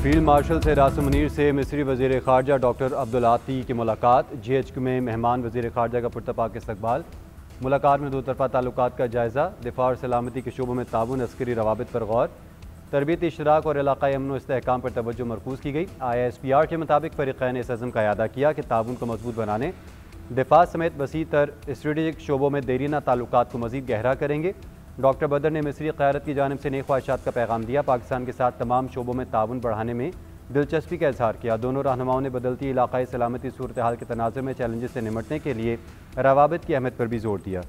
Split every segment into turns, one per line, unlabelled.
Field marshal से रासम मुनीर से मिस्री वज़ीर ख़ारजा डॉक्टर अब्दुल आती की मुलाकात। GHQ में मेहमान वज़ीर ख़ारजा का पुरतपाक इस्तकबाल। मुलाकात में दो तरफ़ा ताल्लुकात का जायज़ा, दिफ़ा और सलामती के शोबों में ताउन, अस्करी रवाबित पर गौर, तरबियती इश्तराक और इलाक़ाई अमन व इस्तेहकाम पर तवज्जो मरकूज़ की गई। ISPR के मुताबिक फ़रीक़ैन इस अज़्म का इआदा किया कि ताउन को मजबूत बनाने, दिफ़ा समेत वसी तर स्ट्रेटेजिक शोबों में देरीना ताल्लुकात को मज़ीद गहरा करेंगे। डॉक्टर बदर ने मिस्री क़यादत की जानिब से नेक ख्वाहिशात का पैगाम दिया। पाकिस्तान के साथ तमाम शोबों में ताउन बढ़ाने में दिलचस्पी का इजहार किया। दोनों रहनुमाओं ने बदलती इलाक़ाई सलामती सूरत हाल के तनाज़ुर में चैलेंजेस से निमटने के लिए रवाबित की अहमियत पर भी जोर दिया।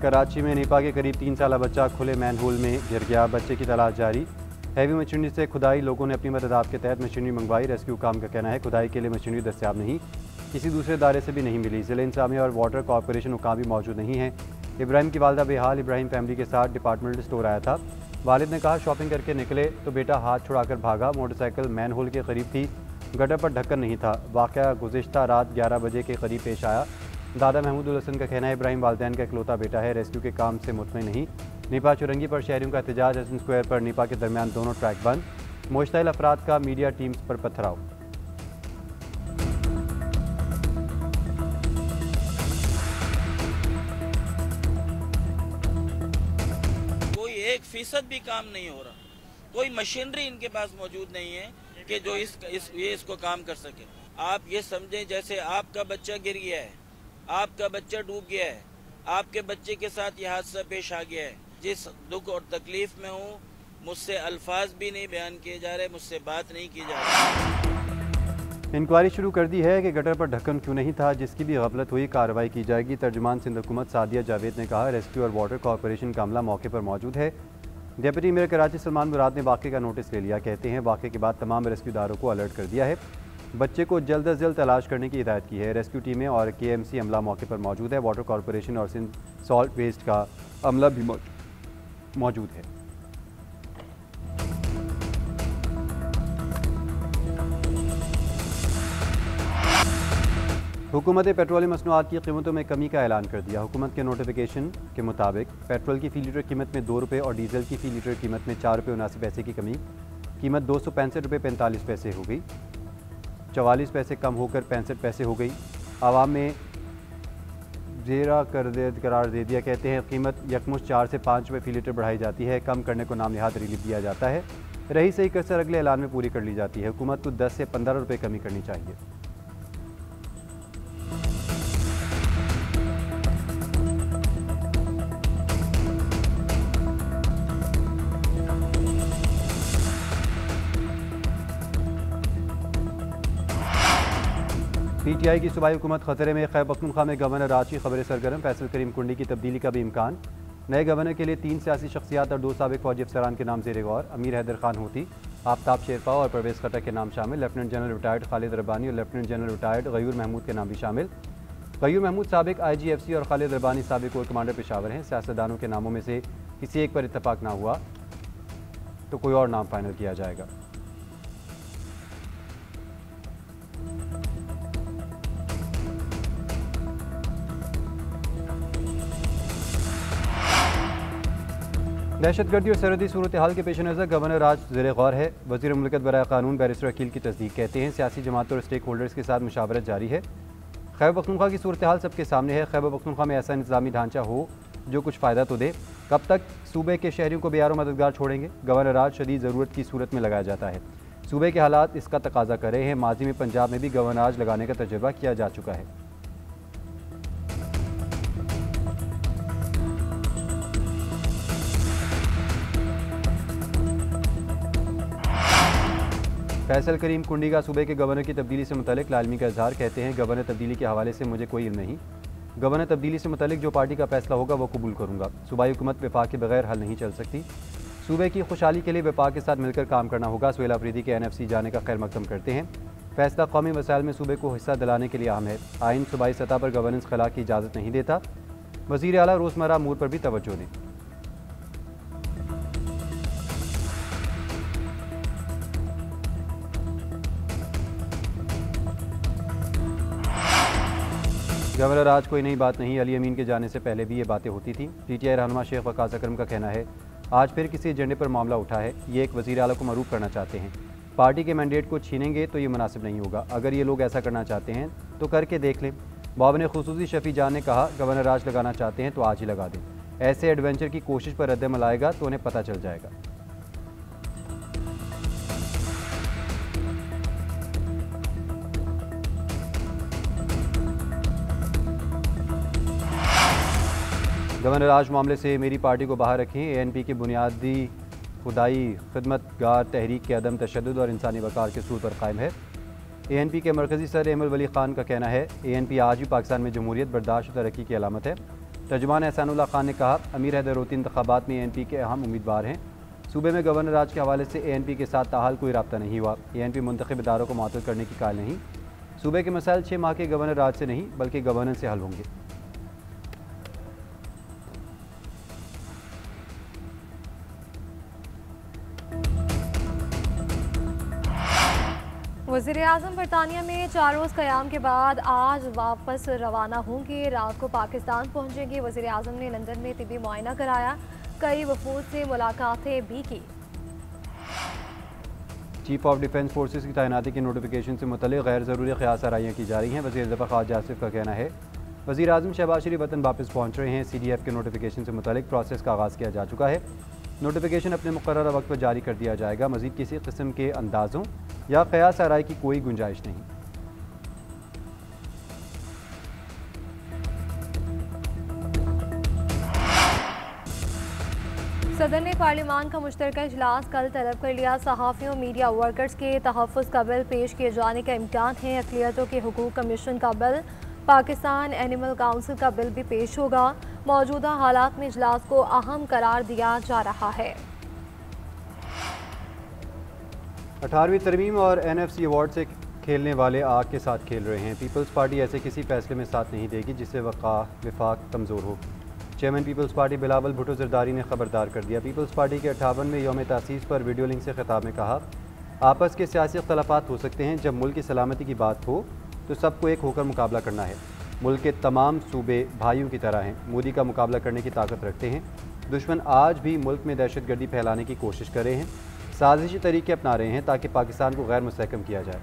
कराची में नीपा के करीब 3 साला बच्चा खुले मैनहोल में गिर गया। बच्चे की तलाश जारी। हैवी मशीनरी से खुदाई, लोगों ने अपनी मदद के तहत मशीनरी मंगवाई। रेस्क्यू काम का कहना है खुदाई के लिए मशीनरी दस्तियाब नहीं, किसी दूसरे इदारे से भी नहीं मिली। ज़िले इंतज़ामिया और वाटर कॉरपोरेशन हुकाम भी मौजूद नहीं है। इब्राहिम की वालदा बेहाल। इब्राहिम फैमिली के साथ डिपार्टमेंटल स्टोर आया था। वालिद ने कहा शॉपिंग करके निकले तो बेटा हाथ छुड़ाकर भागा। मोटरसाइकिल मैनहोल के करीब थी, गटर पर ढक्कन नहीं था। वाक़या गुज़िश्ता रात 11 बजे के करीब पेश आया। दादा महमूद उल हसन का कहना है इब्राहिम वालिदैन का इकलौता बेटा है, रेस्क्यू के काम से मुतमईन नहीं। नीपा चुरंगी पर शहरियों का एहतजाज। हसन स्क्वायर पर नीपा के दरमियान दोनों ट्रैक बंद। मुश्तइल अफराद का मीडिया टीम्स पर पथराव।
कोई 1% भी काम नहीं हो रहा, कोई मशीनरी इनके पास मौजूद नहीं है कि जो इसको काम कर सके। आप ये समझें जैसे आपका बच्चा गिर गया है, आपका बच्चा डूब गया है, आपके बच्चे के साथ यह हादसा पेश आ गया है। जिस दुख और तकलीफ में हूँ, मुझसे अल्फाज भी नहीं बयान किए जा रहे, मुझसे बात नहीं की जा रही।
इंक्वायरी शुरू कर दी है कि गटर पर ढक्कन क्यों नहीं था, जिसकी भी गफलत हुई कार्रवाई की जाएगी। तर्जुमान सिंध हुकूमत सादिया जावेद ने कहा रेस्क्यू और वाटर कॉरपोरेशन का अमला मौके पर मौजूद है। डिप्टी मेयर कराची सलमान मुराद ने वाक़े का नोटिस ले लिया। कहते हैं वाक़े के बाद तमाम रेस्क्यूदारों को अलर्ट कर दिया है। बच्चे को जल्द अज जल्द तलाश करने की हिदायत की है। रेस्क्यू टीमें और KMC अमला मौके पर मौजूद है। वाटर कॉरपोरेशन और सिंध सॉल्ट वेस्ट का अमला भी मौजूद है। हुकूमत पेट्रोलियम मसनूआत की कीमतों में कमी का ऐलान कर दिया। हुकूमत के नोटिफिकेशन के मुताबिक पेट्रोल की फ़ी लीटर कीमत में 2 रुपये और डीजल की फ़ी लीटर कीमत में 4 रुपये 79 पैसे की कमी। कीमत 265 रुपये 45 पैसे हो गई, 44 पैसे कम होकर 65 पैसे हो गई। आवाम में ज़ेरा करार दे दिया। कहते हैं कीमत यकमुश्त 4 से 5 रुपये फ़ी लीटर बढ़ाई जाती है। कम करने को नाम निहाद रिलीफ दिया जाता है। रही सही कसर अगले ऐलान में पूरी कर ली जाती है। हुकूमत को 10 से 15 रुपये कमी करनी चाहिए। PTI की सूबाई हुकूमत खतरे में। खैबर पख्तूनख्वा में गवर्नर राज की खबरें सरगर्म। फैसल करीम कुंडी की तब्दीली का भी इम्कान। नए गवर्नर के लिए 3 सियासी शख्सियात और 2 साबिक फौजी अफसरान के नाम ज़ेर गौर। अमीर हैदर खान होती, आफ्ताब शेरपा और परवेज़ खट्टर के नाम शामिल। Lieutenant general retired Khalid Rabbani और lieutenant general retired Ghayur Mahmood के नाम भी शामिल। गयूर महमूद साबिक IGFC और खालिद रब्बानी साबिक कोर कमांडर पेशावर हैं। सियासतदानों के नामों में से किसी एक पर इत्तफाक ना हुआ तो कोई और नाम फाइनल किया जाएगा। दहशतगर्दी और सरहदी सूरत हाल के पेश नज़र गवर्नर राज ज़ेर गौर है। वज़ीर मुमलिकत बराए कानून बैरिस्टर अकील की तस्दीक। कहते हैं सियासी जमातों और स्टेक होल्डर्स के साथ मुशावरत जारी है। खैबर पख्तूनख्वा की सूरत हाल सबके सामने है। खैबर पख्तूनख्वा में ऐसा इंतजामी ढांचा हो जो कुछ फ़ायदा तो दे। कब तक सूबे के शहरियों को बेयारो मददगार छोड़ेंगे? गवर्नर राज शदीद ज़रूरत की सूरत में लगाया जाता है। सूबे के हालात इसका तकाजा कर रहे हैं। माजी में पंजाब में भी गवर्नर राज लगाने का तजुर्बा किया जा चुका है। फैसल करीम कुंडी का सूबे के गवर्नर की तब्दीली से मुतल्लिक लालमी का इजहार। कहते हैं गवर्नर तब्दीली के हवाले से मुझे कोई इल्म नहीं। गवर्नर तब्दीली से मुतल्लिक जो पार्टी का फैसला होगा वो कबूल करूँगा। सूबाई हुकूमत विफाक के बगैर हल नहीं चल सकती। सूबे की खुशहाली के लिए विफाक के साथ मिलकर काम करना होगा। सुहेल अफरीदी के NFC जाने का खैर मकदम करते हैं। फैसला कौमी वसाइल में सूबे को हिस्सा दिलाने के लिए अहम है। आइन सूबाई सतह पर गवर्नेंस खला की इजाज़त नहीं देता। वज़ीर आला रोज़मर्रा अमूर पर भी तवज्जो दें। गवर्नर राज कोई नई बात नहीं, अली अमीन के जाने से पहले भी ये बातें होती थी। पीटीआई रहनुमा शेख वकास अकरम का कहना है आज फिर किसी एजेंडे पर मामला उठा है, ये एक वज़ीर आला को मरूफ करना चाहते हैं। पार्टी के मैंडेट को छीनेंगे तो ये मुनासिब नहीं होगा। अगर ये लोग ऐसा करना चाहते हैं तो करके देख लें। मुआविन खुसूसी शफी जान ने कहा गवर्नर राज लगाना चाहते हैं तो आज ही लगा दें। ऐसे एडवेंचर की कोशिश पर रद्दअमल आएगा तो उन्हें पता चल जाएगा। गवर्नर राज मामले से मेरी पार्टी को बाहर रखें। एएनपी की बुनियादी खुदाई खिदमतगार तहरीक के अदम तशद्दुद और इंसानी वक़ार के सूल पर कायम है। एएनपी के मरकज़ी सदर अहमद वली खान का कहना है एएनपी आज भी पाकिस्तान में जमहूरियत, बर्दाश्त और तरक्की की अलामत है। तर्जुमान एहसानुल्लाह खान ने कहा अमीर हैदर रोती इंतखाबात में एएनपी के अहम उम्मीदवार हैं। सूबे में गवर्नर राज के हवाले से एएनपी के साथ ताहाल कोई रब्ता नहीं हुआ। एएनपी मुंतखब इदारों को मुअत्तल करने की कायल नहीं। सूबे के मसाइल 6 माह के गवर्नर राज से नहीं बल्कि गवर्नेंस से हल होंगे।
वज़ीर-ए-आज़म बरतानिया में 4 रोज़ क़याम के बाद आज वापस रवाना होंगे। रात को पाकिस्तान पहुंचेंगे। वज़ीर-ए-आज़म ने लंदन में तिब्बी मुआयना कराया, कई वफूद से मुलाकातें भी की।
चीफ ऑफ डिफेंस फोर्सेस की तैनाती की नोटिफिकेशन से मुतल्लिक़ गैर ज़रूरी क़यास आराइयाँ की जा रही हैं। वज़ीर दफ़ा ख्वाजा आसिफ का कहना है वज़ीर-ए-आज़म शहबाज शरीफ वतन वापस पहुँच रहे हैं। CDF के नोटिफिकेशन से मुतल्लिक़ प्रोसेस का आगाज़ किया जा चुका है। नोटिफिकेशन अपने मुक़र्रर वक्त पर जारी कर दिया जाएगा। मज़ीद किसी किस्म के अंदाज़ों या क़यास आराई की कोई गुंजाइश नहीं।
सदर ने पार्लियामान का मुश्तरका इजलास कल तलब कर लिया। सहाफ़ियों मीडिया वर्कर्स के तहफ़्फ़ुज़ का बिल पेश किए जाने का इम्कान है। अक़लियतों के हुकूक़ कमीशन का बिल, पाकिस्तान एनिमल काउंसिल का बिल भी पेश होगा। मौजूदा हालात में इजलास को अहम करार दिया जा रहा है।
18वीं तरमीम और NFC अवार्ड से खेलने वाले आग के साथ खेल रहे हैं। पीपल्स पार्टी ऐसे किसी फैसले में साथ नहीं देगी जिससे वफाक कमज़ोर हो। Chairman Peoples Party Bilawal Bhutto Zardari ने खबरदार कर दिया। पीपल्स पार्टी के 58वें यौम तासीस पर वीडियो लिंक से खिताब में कहा आपस के सियासी अख्तलाफात हो सकते हैं, जब मुल्क की सलामती की बात हो तो सबको एक होकर मुकाबला करना है। मुल्क के तमाम सूबे भाइयों की तरह हैं, मोदी का मुकाबला करने की ताकत रखते हैं। दुश्मन आज भी मुल्क में दहशतगर्दी फैलाने की कोशिश कर रहे हैं, साजिशी तरीके अपना रहे हैं ताकि पाकिस्तान को गैर मुस्तहकम किया जाए।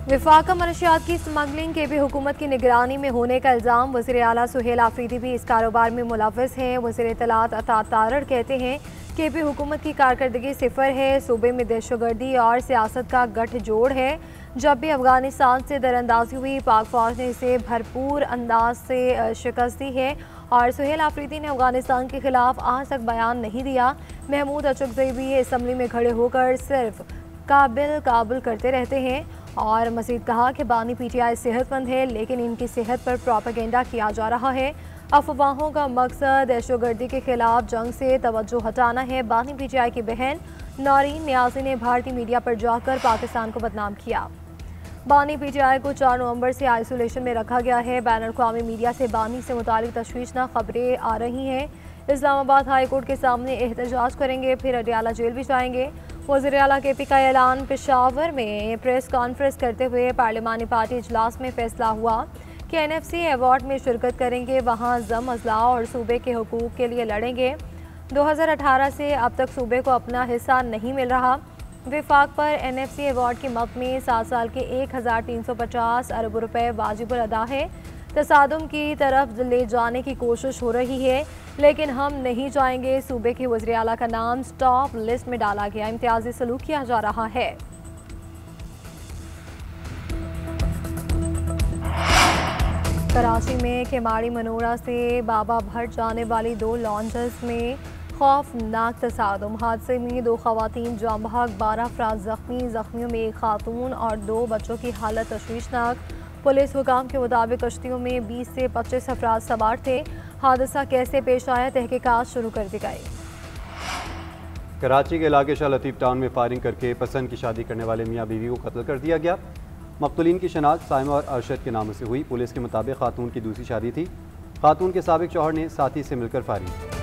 विफाका मनशियात की स्मगलिंग के भी हुकूमत की निगरानी में होने का इल्ज़ाम। वज़ीर आला सुहेल आफरीदी भी इस कारोबार में मुलव्वस हैं। वज़ीर इत्तलात अता तारड़ कहते हैं कि भी हुकूमत की कारकर्दगी सिफर है। सूबे में दहशतगर्दी और सियासत का गठजोड़ है। जब भी अफगानिस्तान से दरअंदाजी हुई, पाक फौज ने इसे भरपूर अंदाज से शिकस्त दी है। और सुहेल आफरीदी ने अफगानिस्तान के खिलाफ आज तक बयान नहीं दिया। महमूद अचकज़ई भी असम्बली में खड़े होकर सिर्फ काबिल करते रहते हैं। और मज़ीद कहा कि बानी PTI सेहतमंद है, लेकिन इनकी सेहत पर प्रोपेगेंडा किया जा रहा है। अफवाहों का मकसद दहशतगर्दी के खिलाफ जंग से तवज्जो हटाना है। बानी PTI की बहन नौरीन नियाज़ी ने भारतीय मीडिया पर जाकर पाकिस्तान को बदनाम किया। बानी PTI को 4 नवंबर से आइसोलेशन में रखा गया है। बैनुल-अक़वामी मीडिया से बानी से मुतालिक तशवीशनाक खबरें आ रही हैं। इस्लामाबाद हाई कोर्ट के सामने एहतजाज करेंगे, फिर अडियाला जेल भी जाएंगे। वज़ीर आला KP का ऐलान। पेशावर में प्रेस कॉन्फ्रेंस करते हुए पार्लिमानी पार्टी इजलास में फैसला हुआ कि NFC अवार्ड में शिरकत करेंगे, वहाँ ज़म अज़ला और सूबे के हुकूक़ के लिए लड़ेंगे। 2018 से अब तक सूबे को अपना हिस्सा नहीं मिल रहा। विफाक पर NFC अवार्ड की मद में 7 साल के 1350 अरब रुपए वाजिबुल अदा है। तसादुम की तरफ ले जाने की कोशिश हो रही है, लेकिन हम नहीं जाएंगे। सूबे के वज़ीर आला का नाम स्टॉप लिस्ट में डाला गया। इम्तियाजी सलूक किया जा रहा है। कराची में केमाड़ी मनोरा से बाबा भट जाने वाली 2 लॉन्चर्स में खौफनाक तसादुम। हादसे में 2 खवातीन जाम बहक, 12 अफराद जख्मी। जख्मियों में 1 खातून और 2 बच्चों की हालत तशवीशनाक। पुलिस हुकाम के मुताबिक कश्तियों में 20 से 25 अफराद सवार थे। हादसा कैसे पेश आया, तहकीकात शुरू कर दी गई।
कराची के इलाके शाह लतीफ़ टाउन में फायरिंग करके पसंद की शादी करने वाले मियाँ बीवी को कत्ल कर दिया गया। मक़तूलीन की शनाख्त साइमा और अरशद के नामों से हुई। पुलिस के मुताबिक खातून की दूसरी शादी थी। खातून के साबिक शौहर ने साथी से मिलकर फायरिंग की।